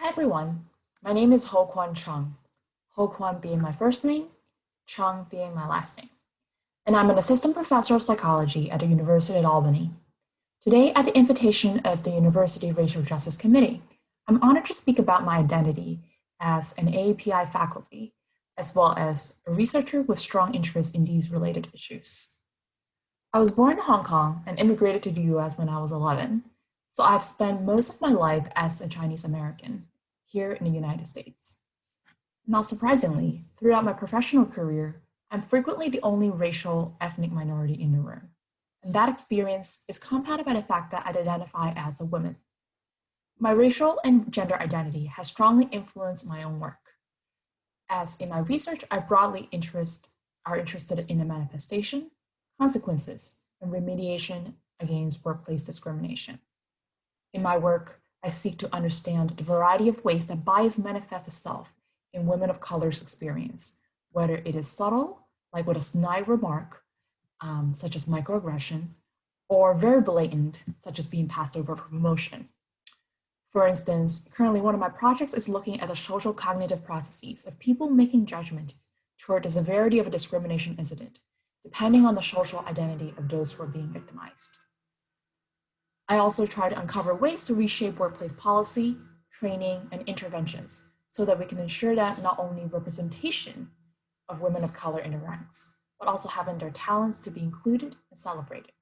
Hi everyone, my name is Kwan Cheung. Kwan being my first name, Cheung being my last name. And I'm an assistant professor of psychology at the University of Albany. Today, at the invitation of the University Racial Justice Committee, I'm honored to speak about my identity as an AAPI faculty, as well as a researcher with strong interest in these related issues. I was born in Hong Kong and immigrated to the US when I was 11, so I've spent most of my life as a Chinese American here in the United States. Not surprisingly, throughout my professional career, I'm frequently the only racial ethnic minority in the room. And that experience is compounded by the fact that I identify as a woman. My racial and gender identity has strongly influenced my own work. As in my research, I broadly are interested in the manifestation, consequences, and remediation against workplace discrimination. In my work, I seek to understand the variety of ways that bias manifests itself in women of color's experience, whether it is subtle, like with a snide remark, such as microaggression, or very blatant, such as being passed over for promotion. For instance, currently one of my projects is looking at the social cognitive processes of people making judgments toward the severity of a discrimination incident, depending on the social identity of those who are being victimized. I also try to uncover ways to reshape workplace policy, training, and interventions so that we can ensure that not only representation of women of color in the ranks, but also having their talents to be included and celebrated.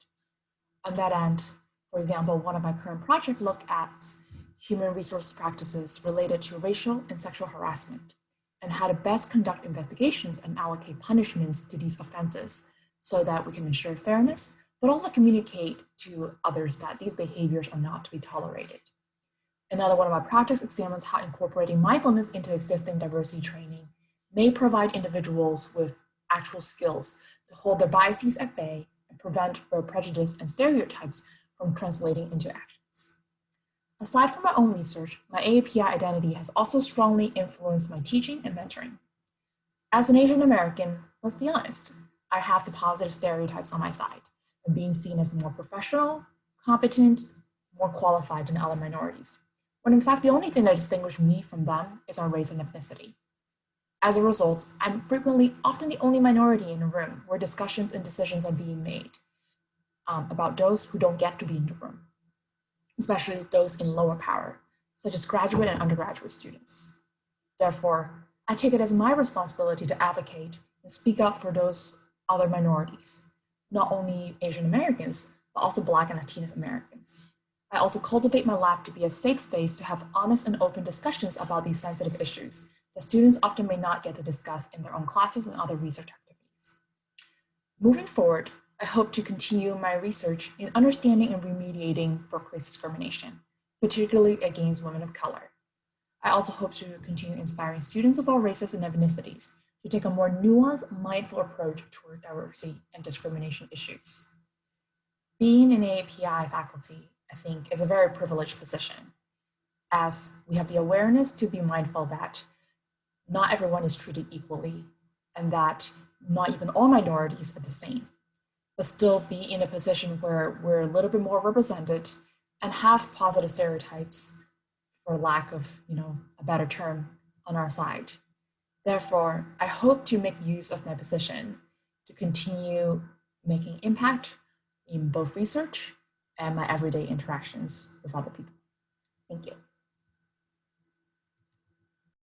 On that end, for example, one of my current projects look at human resource practices related to racial and sexual harassment and how to best conduct investigations and allocate punishments to these offenses so that we can ensure fairness, but also communicate to others that these behaviors are not to be tolerated. Another one of my projects examines how incorporating mindfulness into existing diversity training may provide individuals with actual skills to hold their biases at bay and prevent their prejudice and stereotypes from translating into actions. Aside from my own research, my AAPI identity has also strongly influenced my teaching and mentoring. As an Asian American, let's be honest, I have the positive stereotypes on my side of being seen as more professional, competent, more qualified than other minorities, when in fact the only thing that distinguishes me from them is our race and ethnicity. As a result, I'm frequently often the only minority in a room where discussions and decisions are being made about those who don't get to be in the room, especially those in lower power, such as graduate and undergraduate students. Therefore, I take it as my responsibility to advocate and speak up for those other minorities, not only Asian Americans, but also Black and Latinx Americans. I also cultivate my lab to be a safe space to have honest and open discussions about these sensitive issues that students often may not get to discuss in their own classes and other research activities. Moving forward, I hope to continue my research in understanding and remediating workplace discrimination, particularly against women of color. I also hope to continue inspiring students of all races and ethnicities to take a more nuanced, mindful approach toward diversity and discrimination issues. Being an AAPI faculty, I think, is a very privileged position, as we have the awareness to be mindful that not everyone is treated equally and that not even all minorities are the same, but still be in a position where we're a little bit more represented and have positive stereotypes, for lack of a better term, on our side. Therefore, I hope to make use of my position to continue making impact in both research and my everyday interactions with other people. Thank you.